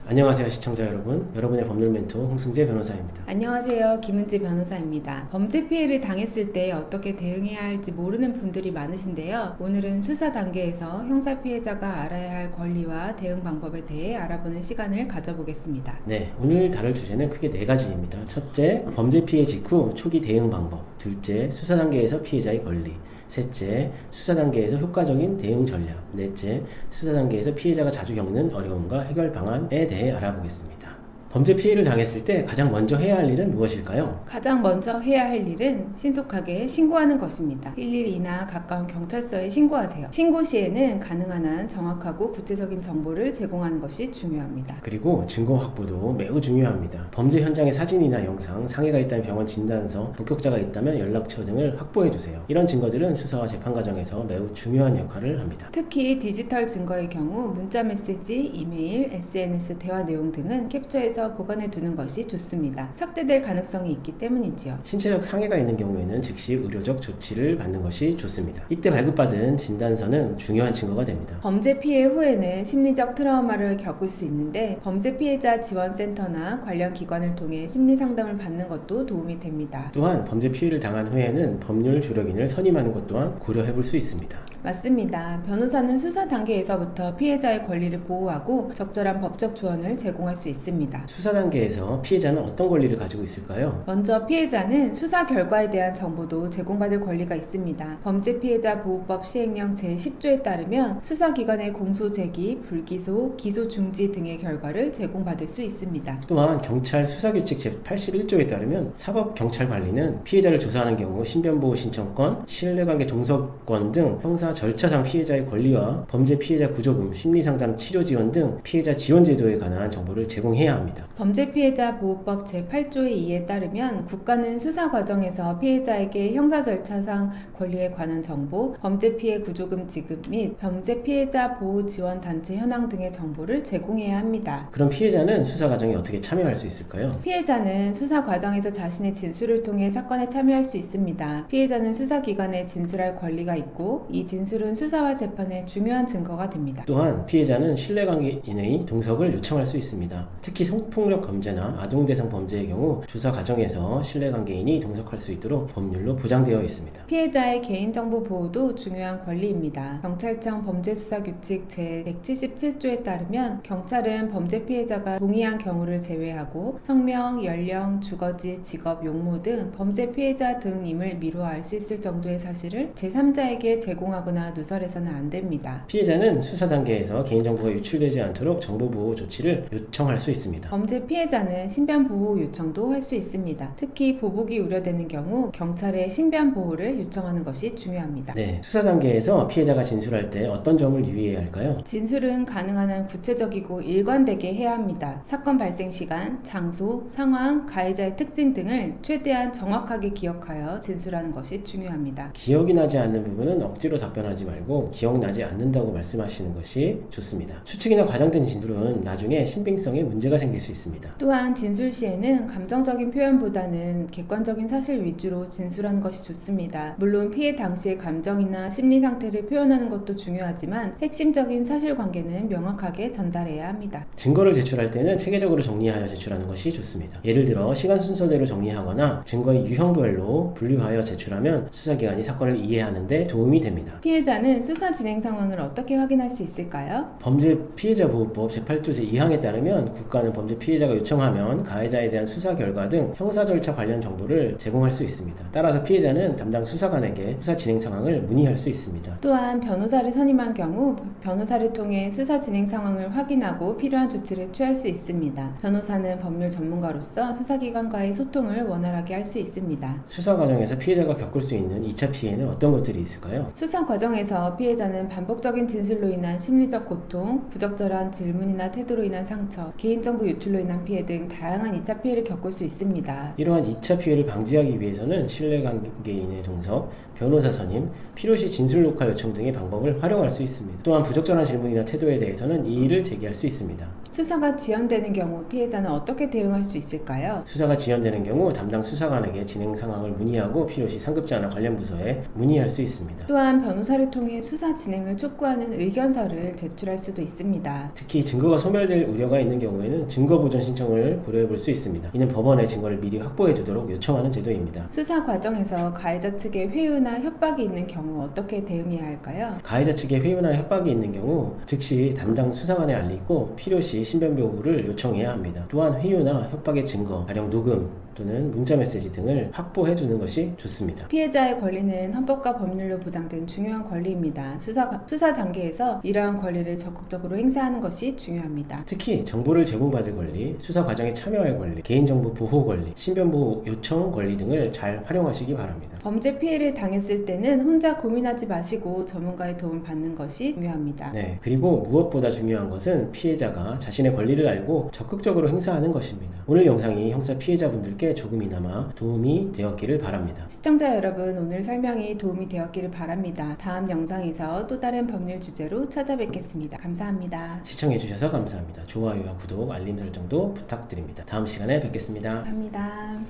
안녕하세요 시청자 여러분, 여러분의 법률 멘토 홍승재 변호사입니다. 안녕하세요. 김은지 변호사입니다. 범죄 피해를 당했을 때 어떻게 대응해야 할지 모르는 분들이 많으신데요. 오늘은 수사 단계에서 형사 피해자가 알아야 할 권리와 대응 방법에 대해 알아보는 시간을 가져보겠습니다. 네, 오늘 다룰 주제는 크게 네 가지입니다. 첫째, 범죄 피해 직후 초기 대응 방법. 둘째, 수사 단계에서 피해자의 권리. 셋째, 수사 단계에서 효과적인 대응 전략. 넷째, 수사 단계에서 피해자가 자주 겪는 어려움과 해결 방안에 대해 알아보겠습니다. 범죄 피해를 당했을 때 가장 먼저 해야 할 일은 무엇일까요? 가장 먼저 해야 할 일은 신속하게 신고하는 것입니다. 112나 가까운 경찰서에 신고하세요. 신고 시에는 가능한 한 정확하고 구체적인 정보를 제공하는 것이 중요합니다. 그리고 증거 확보도 매우 중요합니다. 범죄 현장의 사진이나 영상, 상해가 있다면 병원 진단서, 목격자가 있다면 연락처 등을 확보해주세요. 이런 증거들은 수사와 재판 과정에서 매우 중요한 역할을 합니다. 특히 디지털 증거의 경우 문자 메시지, 이메일, SNS 대화 내용 등은 캡처해서 보관해 두는 것이 좋습니다. 삭제될 가능성이 있기 때문이지요. 신체적 상해가 있는 경우에는 즉시 의료적 조치를 받는 것이 좋습니다. 이때 발급받은 진단서는 중요한 증거가 됩니다. 범죄 피해 후에는 심리적 트라우마를 겪을 수 있는데 범죄 피해자 지원센터나 관련 기관을 통해 심리 상담을 받는 것도 도움이 됩니다. 또한 범죄 피해를 당한 후에는 법률 조력인을 선임하는 것 또한 고려해 볼 수 있습니다. 맞습니다. 변호사는 수사 단계에서부터 피해자의 권리를 보호하고 적절한 법적 조언을 제공할 수 있습니다. 수사 단계에서 피해자는 어떤 권리를 가지고 있을까요? 먼저 피해자는 수사 결과에 대한 정보도 제공받을 권리가 있습니다. 범죄 피해자 보호법 시행령 제10조에 따르면 수사기관의 공소 제기, 불기소, 기소 중지 등의 결과를 제공받을 수 있습니다. 또한 경찰 수사규칙 제81조에 따르면 사법경찰관리는 피해자를 조사하는 경우 신변보호 신청권, 신뢰관계 종속권 등 형사 절차상 피해자의 권리와 범죄 피해자 구조금, 심리상담 치료 지원 등 피해자 지원 제도에 관한 정보를 제공해야 합니다. 범죄 피해자 보호법 제8조의 2에 따르면 국가는 수사 과정에서 피해자에게 형사 절차상 권리에 관한 정보, 범죄 피해 구조금 지급 및 범죄 피해자 보호 지원 단체 현황 등의 정보를 제공해야 합니다. 그럼 피해자는 수사 과정에 어떻게 참여할 수 있을까요? 피해자는 수사 과정에서 자신의 진술을 통해 사건에 참여할 수 있습니다. 피해자는 수사기관에 진술할 권리가 있고 이 진술은 수사와 재판에 중요한 증거가 됩니다. 또한 피해자는 신뢰관계인의 동석을 요청할 수 있습니다. 특히 성폭력 범죄나 아동대상 범죄의 경우 조사 과정에서 신뢰관계인이 동석할 수 있도록 법률로 보장되어 있습니다. 피해자의 개인정보 보호도 중요한 권리입니다. 경찰청 범죄수사규칙 제177조에 따르면 경찰은 범죄 피해자가 동의한 경우를 제외하고 성명, 연령, 주거지, 직업, 용모 등 범죄 피해자 등임을 미루어 알 수 있을 정도의 사실을 제3자에게 제공하거나 누설해서는 안 됩니다. 피해자는 수사 단계에서 개인정보가 유출되지 않도록 정보보호 조치를 요청할 수 있습니다. 범죄 피해자는 신변보호 요청도 할 수 있습니다. 특히 보복이 우려되는 경우 경찰에 신변보호를 요청하는 것이 중요합니다. 네, 수사 단계에서 피해자가 진술할 때 어떤 점을 유의해야 할까요? 진술은 가능한 한 구체적이고 일관되게 해야 합니다. 사건 발생 시간, 장소, 상황, 가해자의 특징 등을 최대한 정확하게 기억하여 진술하는 것이 중요합니다. 기억이 나지 않는 부분은 억지로 답변하지 말고 기억나지 않는다고 말씀하시는 것이 좋습니다. 추측이나 과장된 진술은 나중에 신빙성에 문제가 생길 수 있습니다. 또한 진술 시에는 감정적인 표현보다는 객관적인 사실 위주로 진술하는 것이 좋습니다. 물론 피해 당시의 감정이나 심리 상태를 표현하는 것도 중요하지만 핵심적인 사실관계는 명확하게 전달해야 합니다. 증거를 제출할 때는 체계적으로 정리하여 제출하는 것이 좋습니다. 예를 들어 시간 순서대로 정리하거나 증거의 유형별로 분류하여 제출하면 수사기관이 사건을 이해하는 데 도움이 됩니다. 피해자는 수사 진행 상황을 어떻게 확인할 수 있을까요? 범죄 피해자 보호법 제8조 제2항에 따르면 국가는 범죄 피해자가 요청하면 가해자에 대한 수사 결과 등 형사 절차 관련 정보를 제공할 수 있습니다. 따라서 피해자는 담당 수사관에게 수사 진행 상황을 문의할 수 있습니다. 또한 변호사를 선임한 경우 변호사를 통해 수사 진행 상황을 확인하고 필요한 조치를 취할 수 있습니다. 변호사는 법률 전문가로서 수사기관과의 소통을 원활하게 할 수 있습니다. 수사 과정에서 피해자가 겪을 수 있는 2차 피해는 어떤 것들이 있을까요? 수사 과정에서 피해자는 반복적인 진술로 인한 심리적 고통, 부적절한 질문이나 태도로 인한 상처, 개인정보 유출로 인한 피해 등 다양한 2차 피해를 겪을 수 있습니다. 이러한 2차 피해를 방지하기 위해서는 신뢰관계인의 동석, 변호사 선임, 필요시 진술 녹화 요청 등의 방법을 활용할 수 있습니다. 또한 부적절한 질문이나 태도에 대해서는 이의를 제기할 수 있습니다. 수사가 지연되는 경우 피해자는 어떻게 대응할 수 있을까요? 수사가 지연되는 경우 담당 수사관에게 진행 상황을 문의하고 필요시 상급자나 관련 부서에 문의할 수 있습니다. 또한 변호사를 통해 수사 진행을 촉구하는 의견서를 제출할 수도 있습니다. 특히 증거가 소멸될 우려가 있는 경우에는 증거 보전 신청을 고려해 볼 수 있습니다. 이는 법원에 증거를 미리 확보해 두도록 요청하는 제도입니다. 수사 과정에서 가해자 측의 회유나 협박이 있는 경우 어떻게 대응해야 할까요? 가해자 측의 회유나 협박이 있는 경우 즉시 담당 수사관에 알리고 필요시 신변보호를 요청해야 합니다. 또한 회유나 협박의 증거, 가령 녹음 또는 문자메시지 등을 확보해 두는 것이 좋습니다. 피해자의 권리는 헌법과 법률로 보장된 중요한 권리입니다. 수사 단계에서 이러한 권리를 적극적으로 행사하는 것이 중요합니다. 특히 정보를 제공받을 권리, 수사 과정에 참여할 권리, 개인정보 보호 권리, 신변보호 요청 권리 등을 잘 활용하시기 바랍니다. 범죄 피해를 당했을 때는 혼자 고민하지 마시고 전문가의 도움을 받는 것이 중요합니다. 네, 그리고 무엇보다 중요한 것은 피해자가 자신의 권리를 알고 적극적으로 행사하는 것입니다. 오늘 영상이 형사 피해자분들께 조금이나마 도움이 되었기를 바랍니다. 시청자 여러분, 오늘 설명이 도움이 되었기를 바랍니다. 다음 영상에서 또 다른 법률 주제로 찾아뵙겠습니다. 감사합니다. 시청해주셔서 감사합니다. 좋아요와 구독, 알림 설정도 부탁드립니다. 다음 시간에 뵙겠습니다. 감사합니다.